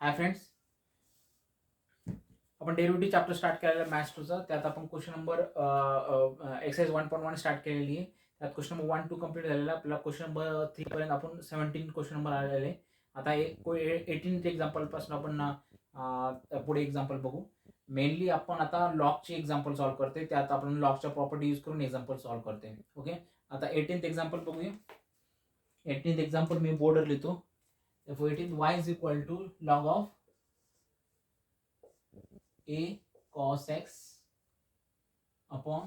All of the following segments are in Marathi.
हाय फ्रेंड्स, आपण डेरिव्हेटिव्ह चॅप्टर स्टार्ट केलेला मॅथ्स 2चा. त्यात आपण क्वेश्चन नंबर एक्सरसाइज 1.1 स्टार्ट केलेली आहे. त्यात क्वेश्चन नंबर 1 2 कंप्लीट झालेला. आपला क्वेश्चन नंबर 3 पर्यंत आपण 17 क्वेश्चन नंबर आलेले आहे. आता 18th एक्झाम्पल पासून आपण पुढे एक्झाम्पल बघू. मेनली आपण आता लॉगचे एक्झाम्पल सॉल्व्ह करते. त्यात आपण लॉगच्या प्रॉपर्टी यूज करून एक्झाम्पल सॉल्व्ह करते. ओके, आता 18th एक्झाम्पल बघूया. 18th एक्झाम्पल मी बोर्डवर लिहितो. 18 y is equal to log of a cos x upon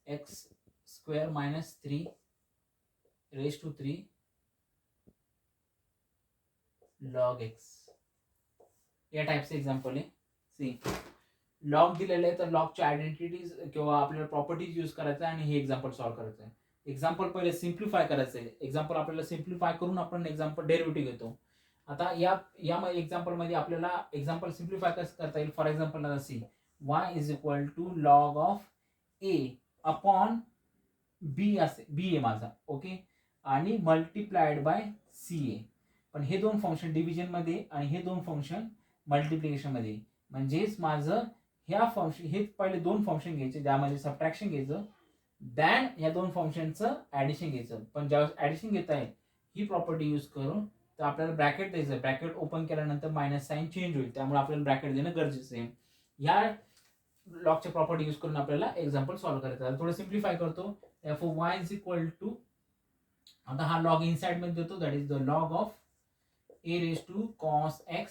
x square minus 3 raised to 3 log x. या टाइपचे एक्झाम्पल आहे. सी लॉग दिलेले आहे तर लॉगचे आयडेंटिटीज किंवा आपल्याला प्रॉपर्टीज यूज करायचं आहे आणि हे एक्झाम्पल सॉल्व्ह करायचं आहे. एक्झाम्पल पहिले सिम्प्लिफाय करायचं आहे. एक्झाम्पल आपल्याला सिम्प्लिफाय करून आपण एक्झाम्पल डेरिव्हेटिव्ह घेतो. आता या एक्झाम्पल मध्ये आपल्याला एक्झाम्पल सिम्प्लिफाय कसं करता येईल. फॉर एक्झाम्पल आता see y is equal to log of a upon B असे बी आहे माझा. ओके, आणि मल्टिप्लाइड बाय सी ए. पण हे दोन फंक्शन डिव्हिजन मध्ये आणि हे दोन फंक्शन मल्टिप्लिकेशन मध्ये. म्हणजेच माझं ह्या फंक्शन हे पहिले दोन फंक्शन घ्यायचे ज्यामध्ये सबट्रॅक्शन घ्यायचं, दॅन या दोन फंक्शनचं ऍडिशन घ्यायचं. पण ज्यावेळेस ऍडिशन घेत आहे ही प्रॉपर्टी यूज करून तर आपल्याला ब्रॅकेट द्यायचं. ब्रॅकेट ओपन केल्यानंतर मायनस साईन चेंज होईल, त्यामुळे आपल्याला ब्रॅकेट देणं गरजेचं आहे. या लॉगच्या प्रॉपर्टी यूज करून आपल्याला एक्झाम्पल सॉल्व्ह करायचं आहे. थोडं सिम्प्लिफाय करतो. therefore y is equal to, आता हा लॉग इनसाइड मध्ये देतो, that is the log of a raise to cos x.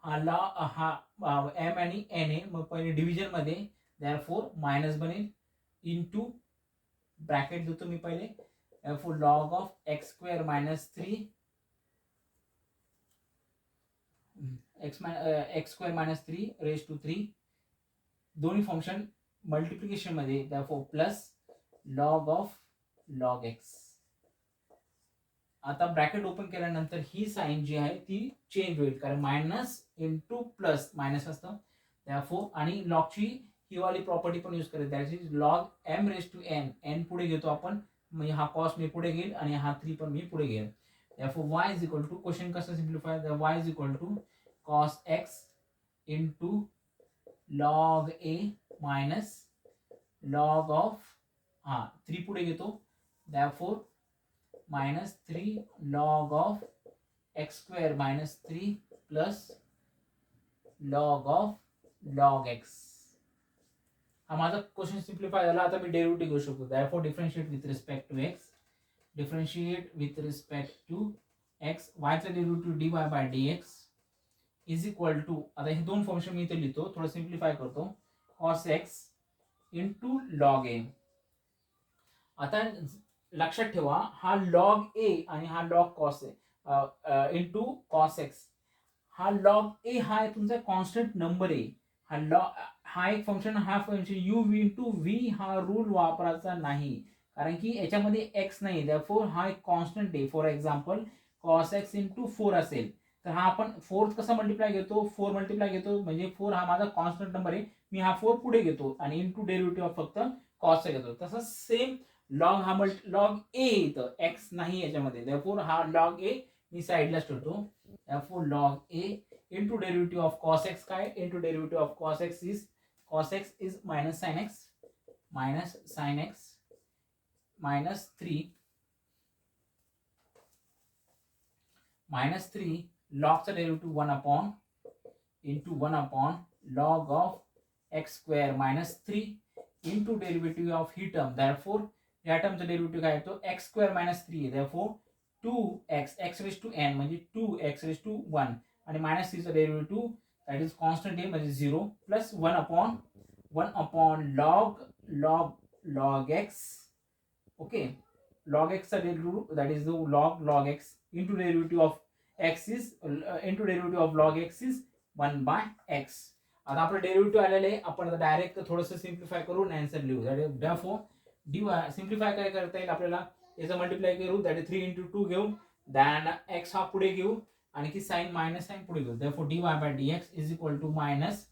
हा m आणि n आहे. मग पहिले डिव्हिजन मध्ये therefore मायनस बनेल इनटू ब्रॅकेट देतो मी पहिले. therefore log of x square minus 3 x square minus 3 raise to 3. दोन्ही फंक्शन मल्टिप्लिकेशन मध्ये therefore plus log of log x. आता ब्रॅकेट ओपन केल्यानंतर ही साइन जी आहे ती चेंज होईल, कारण मायनस इंटू प्लस मायनस असतं. therefore आणि लॉगची ही वाली प्रॉपर्टी पण यूज करायची, that is log m raise to n. n पुढे घेतो आपण, म्हणजे हा कॉस मी पुढे घेईल आणि हा 3 पण मी पुढे घेईल. therefore y is equal to, question कसं simplify, y is equal to cos x into log a minus log of 3 पुढे घेतो, therefore minus 3 log of x square minus 3 plus log of log x. हा माझा क्वेश्चन सिम्प्लिफाय झाला. आता मी डेरिव्हेटिव्ह घेऊ शकतो. therefore differentiate with respect to x, differentiate with respect to x, y चा derivative dy by dx is equal to, आता हे दोन फंक्शन मी इथे लिहितो, थोडं सिम्प्लिफाय करतो, cos x इंटू लॉग ए. आता लक्षात ठेवा, हा लॉग ए आणि हा log cos A into cos x. हा लॉग ए हा तुमचा कॉन्स्टंट नंबर आहे. हा एक फंक्शन, हा function U V into V, हा रूल वापरायचा नाही, कारण की याच्यामध्ये एक्स नाही. therefore हा एक कॉन्स्टंट आहे. For example cos x into 4 असेल तर हा आपण 4 कसा मल्टिप्लाय घेतो, 4 मल्टिप्लाय घेतो, म्हणजे 4 हा माझा कॉन्स्टंट नंबर आहे. मी हा 4 पुढे घेतो आणि इंटू डेरिव्हेटिव्ह फक्त कॉसचा घेतो. तसं सेम लॉग हा लॉग ए इथं एक्स नाही याच्यामध्ये, therefore हा लॉग ए मी साईडलाच ठेवतो. therefore log A into derivative of cos X, काय into derivative of cos X is minus sine X minus 3 लॉगचा derivative 1 upon into 1 upon log of x square minus 3 into derivative of ही टर्म. therefore या टर्मचा डेरिव्हेटिव्ह काय येतो, X square minus 3, therefore 2x x raise to n म्हणजे 2x रेज टू 1, आणि मायनस 3चा डेरिव्हेटिव्ह दॅट इज कॉन्स्टंट आहे म्हणजे 0, plus 1 upon log X. Okay, log एक्सचा derivative that is the log X into derivative of X is into derivative of log X is 1 by X. आता आपलं डेरिव्हेटिव्ह आलेलं आहे. आपण आता डायरेक्ट थोडंसं सिम्प्लिफाय करून आन्सर लिहू. That is therefore dy simplify काय करता येईल आपल्याला, याचं मल्टिप्लाय करू, दॅट इज 3 इंटू 2 घेऊ, दॅन एक्स हा पुढे घेऊ आणि की साइन मायनस साइन पुढे घेऊ. therefore dy by dx is equal to minus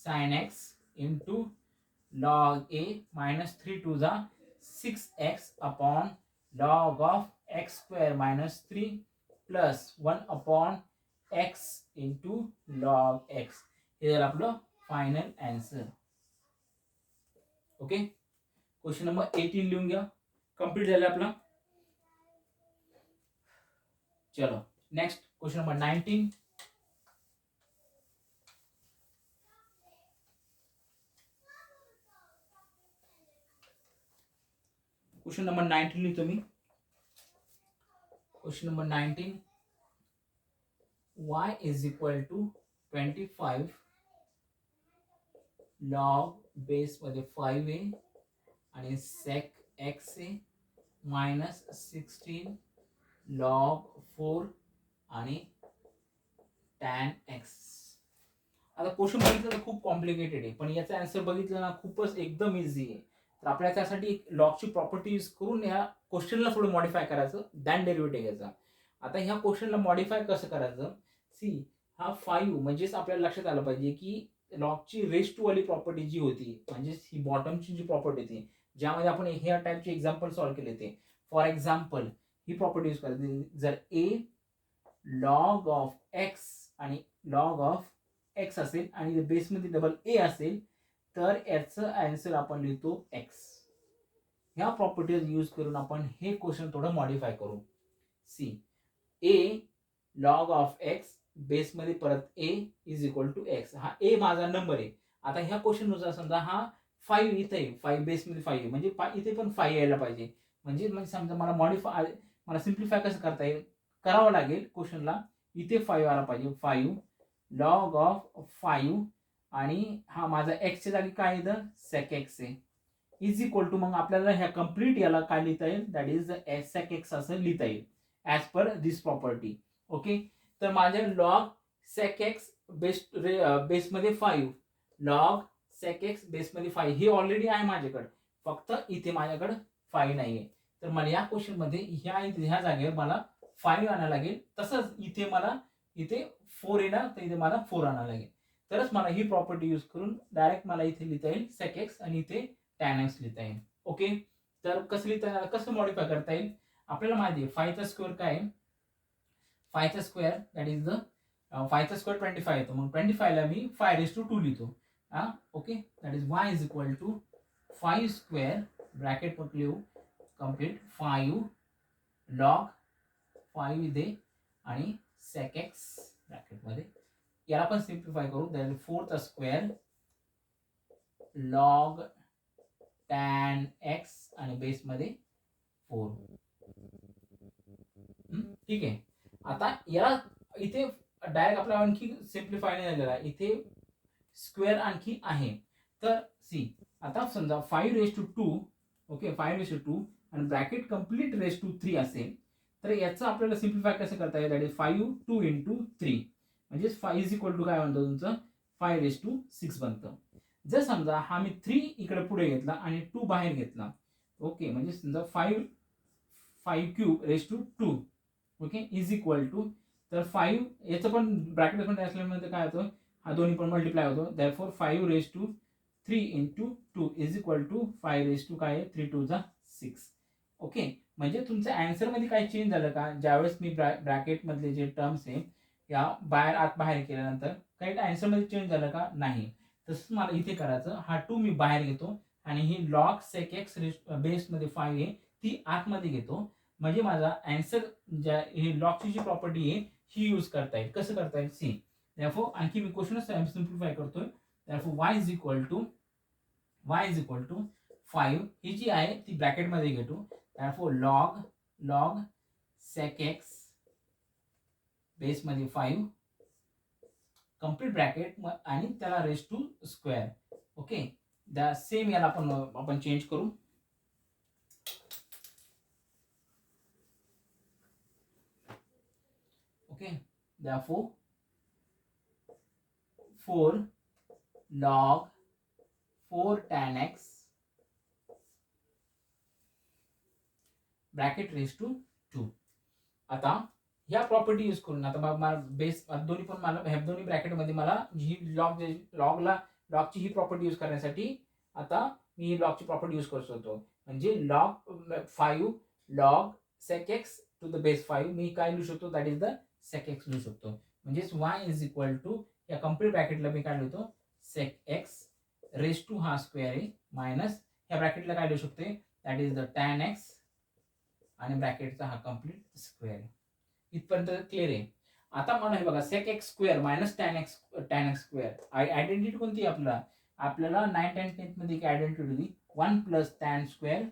sine X into log A minus 3 to जा 6x upon log of x square minus 3 plus 1 upon X into log X, हे झालं आपलं final answer. Okay, question number 18 लिहून घ्या. कंप्लीट झालं आपला. चलो next question number 19. Question number 19 लिहितो मी. Question number 19, y is equal to 25 log base मध्ये 5a आणि sec x a minus 16 log 4 आणि tan x. आता क्वेश्चन बघितलं तर खूप कॉम्प्लिकेटेड आहे, पण याचा आन्सर बघितलं ना खूपच एकदम इझी आहे. तर आपल्याला त्यासाठी एक लॉगची प्रॉपर्टी यूज करून या क्वेश्चनला थोडं मॉडिफाय करायचं, दॅन डेरिव्हेटिव्ह घ्यायचा. आता ह्या क्वेश्चनला मॉडिफाय कसं करायचं, सी हा 5 म्हणजेच आपल्याला लक्षात आलं पाहिजे की लॉगची रेस टू वाली प्रॉपर्टी जी होती, म्हणजेच ही बॉटमची जी प्रॉपर्टी होती ज्यामध्ये आपण ह्या टाईपचे एक्झाम्पल सॉल्व्ह केले ते. For example he property use करायची, जर ए लॉग ऑफ एक्स आणि लॉग ऑफ एक्स असेल आणि बेसमध्ये डबल ए असेल तर याचं आन्सर आपण लिहितो एक्स. ह्या प्रॉपर्टीज यूज करून आपण हे क्वेश्चन थोडं मॉडिफाय करू. See a log of x बेसमध्ये परत a is equal to x. हा ए माझा नंबर आहे. आता ह्या क्वेश्चन नुसार समजा हा 5 इथे आहे, 5 बेसमध्ये 5 आहे, म्हणजे इथे पण 5 यायला पाहिजे. म्हणजे समजा मला मला सिम्प्लिफाय कसं करता येईल, करावं लागेल क्वेश्चनला. इथे 5 आला पाहिजे, 5 लॉग ऑफ 5 आणि हा माझा एक्सच्या जागी काय येतं सेक एक्स आहे इज इक्वल टू, मग आपल्याला ह्या कम्प्लीट याला काय लिहिता येईल, दॅट इज सेक एक्स असं लिहिता येईल ॲज पर दिस प्रॉपर्टी. ओके, तर माझ्या लॉग सेक एक्स बेसमध्ये 5 लॉग सेक एक्स बेसमध्ये 5 हे ऑलरेडी आहे माझ्याकडे, फक्त इथे माझ्याकडे 5 नाही आहे. तर मला या क्वेश्चनमध्ये ह्या जागेवर मला 5 आणायला लागेल. तसंच इथे मला इथे 4 येणार, तर इथे मला 4 आणायला लागेल. तरच मला ही प्रॉपर्टी यूज करून डायरेक्ट मला इथे लिहिता येईल सेक एक्स आणि इथे टॅन एक्स लिहिता येईल. ओके, तर कसं लिहिता येईल, कसं मॉडिफाय करता येईल, आपल्याला माहिती आहे 5चा स्क्वेअर काय आहे, 5चा स्क्वेअर दॅट इज द 5चा स्क्वेअर 25 येतो, मग 25 ला मी 5^2 लिहितो. Okay, that is y is equal to 5 square bracket मध्ये लिहू कम्प्लीट 5 लॉग 5 इथे आणि सेक एक्स ब्रॅकेट मध्ये. याला पण सिम्प्लिफाय करू, दॅट इज 4चा स्क्वेअर लॉग टॅन एक्स आणि बेस मध्ये 4. ठीक आहे. आता याला इथे डायरेक्ट आपला आणखी सिम्प्लिफाय नाही झालेला, इथे स्क्वेअर आणखी आहे. तर सी आता समजा 5^2, ओके 5^2 आणि ब्रॅकेट कम्प्लीट रेस टू 3 असेल, तर याचं आपल्याला सिम्प्लिफाय कसं करता येईल, दॅट इज 5 2 इंटू 3 म्हणजे 5 इज इक्वल टू काय म्हणतो तुमचं 5^6 बनतं. जर समजा हा मी 3 इकडे पुढे घेतला आणि 2 बाहेर घेतला, ओके म्हणजे समजा 5^2 ओके इज इक्वल टू, तर 5 याचं पण ब्रॅकेट मध्ये असल्यामुळे काय होतं, हा दोन्ही पण मल्टिप्लाय होतो, दॅरफॉर 5^3 इंटू 2 इज इक्वल टू 5 काय आहे 3 2 6. ओके, म्हणजे तुमच्या आन्सर मध्ये काय चेंज झालं का, ज्यावेळेस मी ब्रॅकेट मधले जे टर्म्स आहे या आत बाहेर केल्यानंतर काही आन्सर मध्ये चेंज झालं का, नाही. तसंच मला इथे करायचं, हा 2 मी बाहेर घेतो आणि ही लॉग सेक एक्स बेस मध्ये 5 आहे ती आतमध्ये घेतो, म्हणजे माझा आन्सर ज्या ही लॉगची जी प्रॉपर्टी आहे ही यूज करता येईल. कसं करता येईल, सी therefore आणखी मी क्वेश्चन सिम्प्लिफाय करतोय. therefore y is equal to 5 ही जी आहे ती ब्रॅकेट मध्ये घेतो, therefore log sec x base मध्ये 5 कम्प्लीट ब्रॅकेट आणि त्याला raise to square. Okay, the same याला आपण चेंज करू. Okay, therefore 4 log 4 tan x bracket raise to 2. आता ह्या प्रॉपर्टी यूज करून आता मला बेस दोन्ही पण मला ह्या दोन्ही ब्रॅकेट मध्ये मला ही लॉगची ही प्रॉपर्टी यूज करण्यासाठी आता मी लॉगची प्रॉपर्टी यूज करू शकतो, म्हणजे log 5 log sec x to the base 5 मी काय लिहू शकतो, that is the sec x लिहू शकतो. म्हणजेच y इज इक्वल टू या कम्प्लीट ब्रॅकेटला मी काय लिहितो सेक एक्स रेस टू हा स्क्वेअर आहे मायनस ह्या ब्रॅकेटला काय लिहू शकते that is the tan x आणि ब्रॅकेटचा हा कम्प्लीट स्क्वेअर आहे. इथपर्यंत क्लिअर आहे. आता मला हे बघा sec x square minus tan x square identity कोणती आपल्याला 9th and 10th मध्ये एक आयडेंटिटी होती 1 plus tan square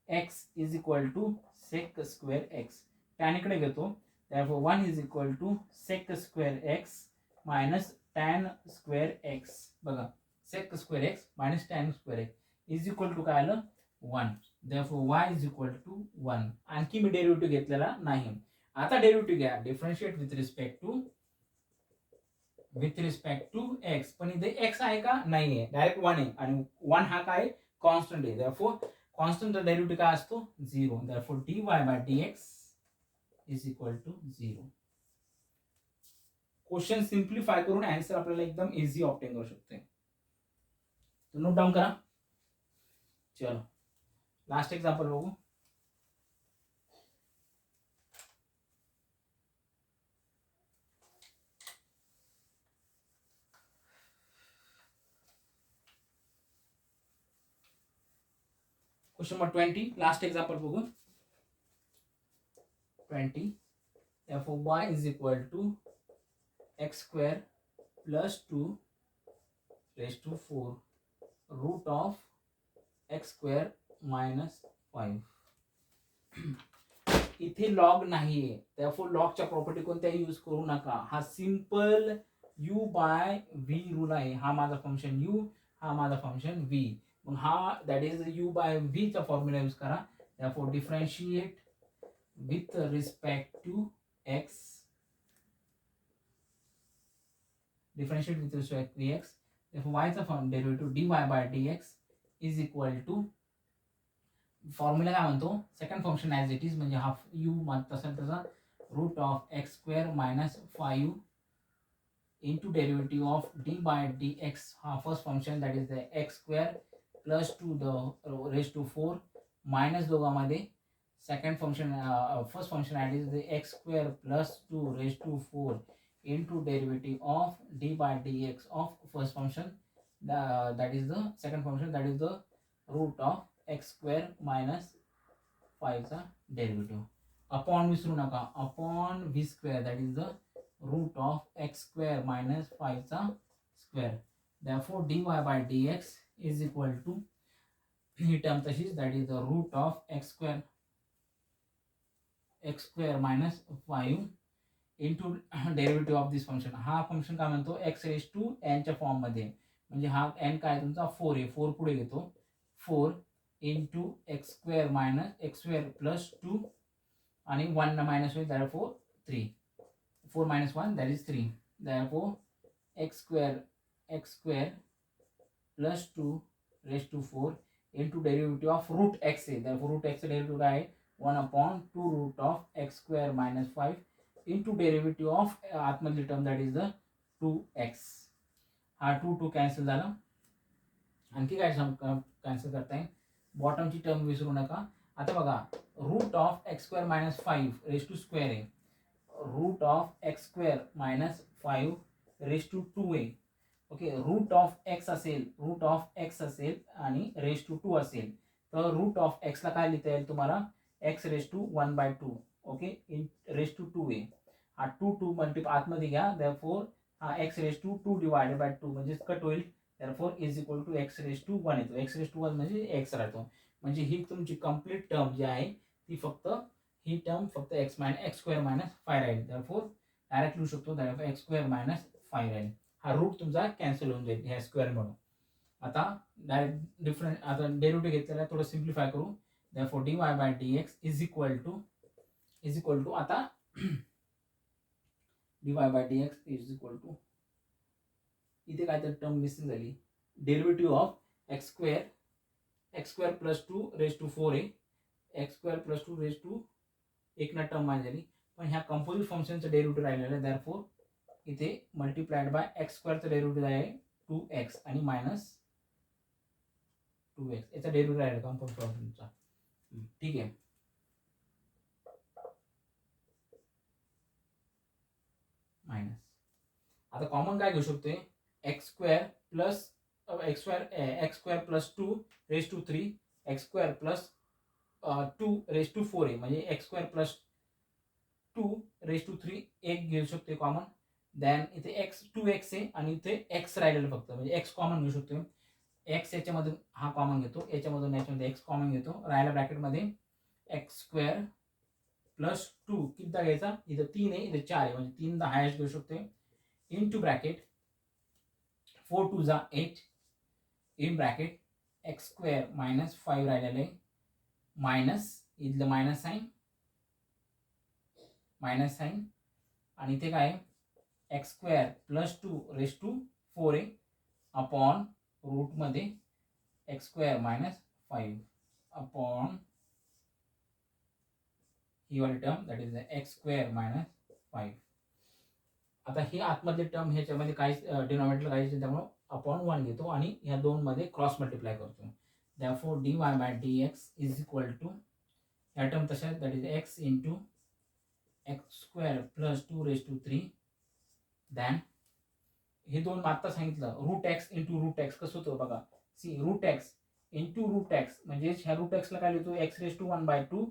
x is equal to sec square x. Tan इकडे घेतो therefore 1 is equal to sec square x minus tan square x. बघा sec square x minus tan square x is equal to काय आलं 1. therefore y is equal to 1. आणखी मी डेरिव्हेटिव्ह घेतलेला नाही. आता डेरिव्हेटिव्ह घ्या differentiate with respect to x. पण इथे x आहे का नाही आहे डायरेक्ट 1 आहे आणि 1 हा काय कॉन्स्टंट आहे. therefore कॉन्स्टंटचा डेरिव्हेटिव्ह काय असतो 0. therefore dy by dx is equal to 0. Question simplify करून आन्सर आपल्याला एकदम इझी ऑब्टेन करू शकते. नोट डाऊन करा. चलो लास्ट एक्झाम्पल बघू. क्वेश्चन नंबर 20 लास्ट एक्झाम्पल बघू. 20 therefore y is equal to x square plus 2 raised to 4 root of x square minus 5. इथे लॉग नाहीये therefore लॉगच्या प्रॉपर्टी कोणत्याही यूज करू नका. हा simple u by v rule आहे. हा माझा फंक्शन u हा माझा फंक्शन v. मग हा that is u by v चा फॉर्म्युला यूज करा. therefore differentiate with respect to x, differentiate with respect to x. Therefore y चा derivative dy by dx is equal to formula काय म्हणतो second function as it is म्हणजे हा u तसा त्याचा root of x square minus 5 into derivative of d by d x. हा first function that is the x square plus 2 the raise to 4 minus दोघांमध्ये second function first function that is the x square plus 2 raised to 4 into derivative of d by dx of first function that is the second function that is the root of x square minus 5 चा derivative upon विसरू नका upon v square that is the root of x square minus 5 चा square. therefore dy by dx is equal to ही टर्म तशीच that is the root of x square minus 5 into derivative of this function. हा फंक्शन काय म्हणतो x रेस टू n च्या फॉर्म मध्ये म्हणजे हा n काय तुमचा 4 आहे 4 पुढे घेतो 4 into x square minus x square plus 2 आणि 1 मायनस होईल therefore 3 4 minus 1 that is 3. therefore x square plus 2 raised to 4 into derivative of root x आहे. therefore root x डेरिव्हेटिव्ह काय आहे 1 upon 2 root of x square minus 5 into derivative of आतमधली term that is the 2x. हा 2 कॅन्सल झाला. आणखी काय कॅन्सल करता येईल बॉटमची टर्म विसरू नका. आता बघा root of x square minus 5 raise to square आहे. Root of x square minus 5 raise to 2 आहे. ओके रूट ऑफ एक्स असेल आणि रेस टू 2 असेल तर रूट ऑफ एक्सला काय लिहिता येईल तुम्हाला x raise to 1/2 okay in raise to 2 आहे. हा 2 मल्टिप्लाय आतमध्ये घ्या therefore हा x raise to 2 divided by 2 म्हणजे कट होईल therefore is equal to x raise to 1 येतो. x रेस टू 1 म्हणजे x राहतो. म्हणजे ही तुमची कंप्लीट टर्म जी आहे ती ही टर्म फक्त x स्क्वेअर मायनस 5 राहील. therefore डायरेक्ट लिहू शकतो therefore x स्क्वेअर मायनस 5 राहील. हा रूट तुमचा कॅन्सल होऊन जाईल ह्या स्क्वेअर म्हणून. आता डायरेक्ट डिफरंट आता डेरिव्हेटिव्ह घेतलेला थोडं सिम्प्लिफाय करू. therefore dy by dx is equal to आता dy by dx is equal to इथे काय तर टर्म मिसिंग झाली derivative of x square plus 2 raise to 4 आहे. X square plus 2 raise to एक ना टर्म माहिती झाली पण ह्या कंपोजिट फंक्शनचं डेरिव्हेटिव्ह राहिलेलं आहे. therefore इथे मल्टिप्लाइड बाय एक्स स्क्वेअरचं डेरिव्हेटिव्ह आहे 2x आणि मायनस 2x याचा डेरिव्हेटिव्ह राहिला कंपोजिट फंक्शनचा. ठीक आहे मायनस आता कॉमन काय घेऊ शकतोय, x square plus x square plus 2 raise to 3 x square plus 2 raise to 4 आहे, म्हणजे x square plus 2 raise to 3 एक घेऊ शकतो कॉमन. देन इथे एक्स 2x आहे आणि इथे एक्स राहिलेलं फक्त, म्हणजे एक्स कॉमन घेऊ शकतो. एक्स याच्यामधून हा कॉमन घेतो, याच्यामध्ये एक्स कॉमन घेतो, राहिला ब्रॅकेटमध्ये एक्स स्क्वेअर प्लस 2 कितीदा घ्यायचा, इथं 3 आहे इथे 4 आहे, म्हणजे 3 दा हायेस्ट घेऊ शकतो. इन टू ब्रॅकेट 4 2 जा 8 in bracket x square minus 5 राहिलेलं आहे, मायनस इथलं मायनस साईन आणि इथे काय x square plus 2 raise to 4 आहे अपॉन रूटमध्ये एक्स स्क्वेअर मायनस 5 अपॉन ही वाली term that is x square minus 5. आता ही आतमधली टर्म ह्याच्यामध्ये काहीच डिनॉमिनेटर काहीच, त्यामुळे अपॉन 1 घेतो आणि ह्या दोन मध्ये क्रॉस मल्टिप्लाय करतो. therefore dy by dx is equal to या टर्म तशा that is x into x square plus 2 raise to 3 then हे दोन मागता सांगितलं root x into root x कसं होतं बघा. See root x into root x म्हणजे ह्या रूट एक्सला काय लिहितो एक्स रेज टू 1/2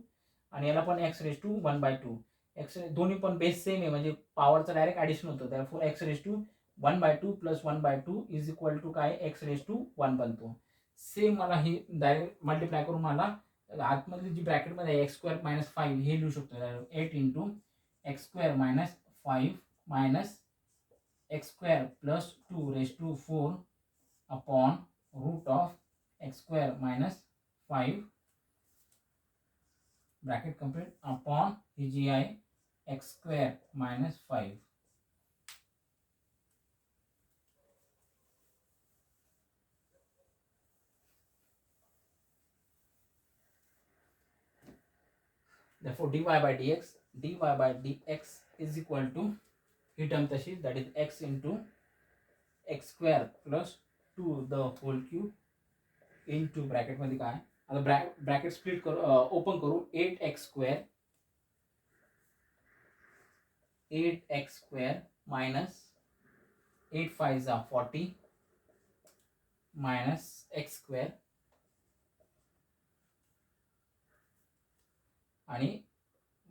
आणि याला पण एक्स रेज टू 1/2. एक्स दोन्ही पण बेस सेम आहे, म्हणजे पॉवरचं डायरेक्ट ॲडिशन होतं. त्यामुळे x raise to 1/2 plus 1/2 is equal to काय एक्स रेज टू 1 बनतो. सेम मला ही डायरेक्ट मल्टिप्लाय करून मला आतमधली जी ब्रॅकेटमध्ये एक्स स्क्वेअर मायनस 5 हे लिहू शकतो. 8 into x square minus 5 minus x square plus 2 raise to 4 upon root of x square minus 5 bracket complete upon ही जी आहे x square minus 5. therefore dy by dx is equal to ही टर्म तशी that is x into x square plus 2 the whole cube into ब्रॅकेटमध्ये काय आता ब्रॅकेट स्प्लिट करू ओपन करू 8x स्क्वेअर मायनस 8 5 जा 40 मायनस एक्स स्क्वेअर आणि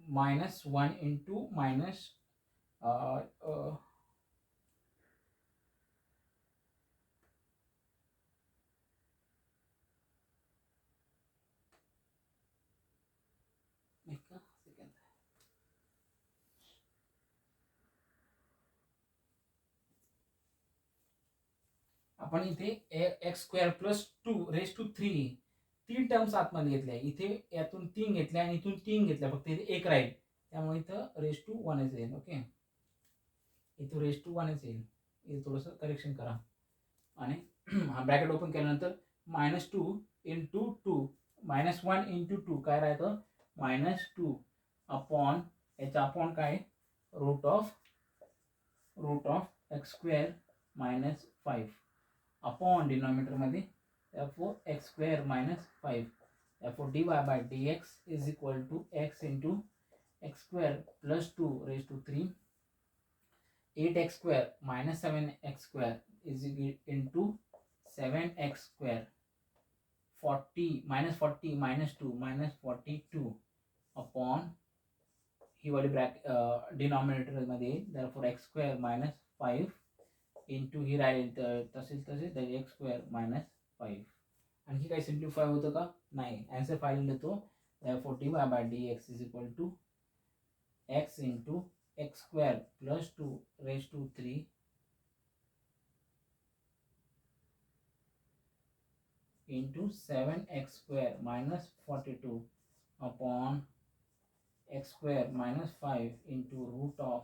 मायनस 1 इंटू मायनस आपण इथे x square plus 2 raise to 3 तीन टर्म्स आतमध्ये घेतल्या, इथे यातून 3 घेतल्या आणि इथून 3 घेतल्या, फक्त इथे एक राहील, त्यामुळे इथं रेज टू 1च येईल. ओके, इथं रेज टू 1च येईल. इथे थोडंसं करेक्शन करा आणि हा ब्रॅकेट ओपन केल्यानंतर -2 इंटू 2 -1 इंटू 2 काय राहतं -2 अपॉन याचा अपॉन काय root of x square minus 5 upon डिनॉमिनेटरमध्ये therefore x square minus 5. therefore dy by dx is equal to x into x square plus 2 raised to 3 8x square minus 7x square is into 7x square 40 minus 2 minus 42 upon ही वाली ब्रॅकेट डिनॉमिनेटर मध्ये therefore x square minus 5 इंटू ही राहील तसेच एक्स स्क्वेअर मायनस 5. आणखी काही सिम्प्लिफाय होतं का नाही, आन्सर फाईल देतो. therefore dy by dx is equal to x into x square plus 2 raised to 3 into 7x square minus 42 upon x square minus 5 into root of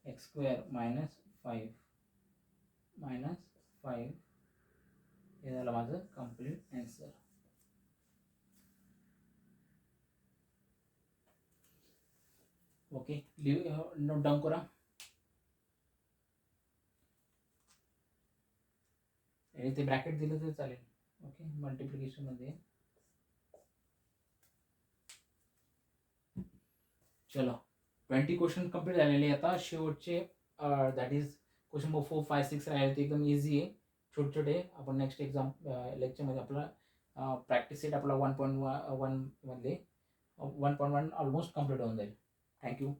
x square minus 5 हे झालं माझं complete answer. Okay, note down करा. इथे ब्रॅकेट दिलं तर चालेल. ओके, मल्टिप्लिकेशन मध्ये चलो 20 क्वेश्चन कंप्लीट झालेले. आता शेवटचे दॅट इज क्वेश्चन नंबर 4, 5, 6 राहिले ते एकदम इझी आहे, छोटे छोटे. आपण नेक्स्ट एक्झाम लेक्चरमध्ये आपला प्रॅक्टिस सेट आपला 1.1 मध्ये 1.1 ऑलमोस्ट कम्प्लीट होऊन जाईल. थँक्यू.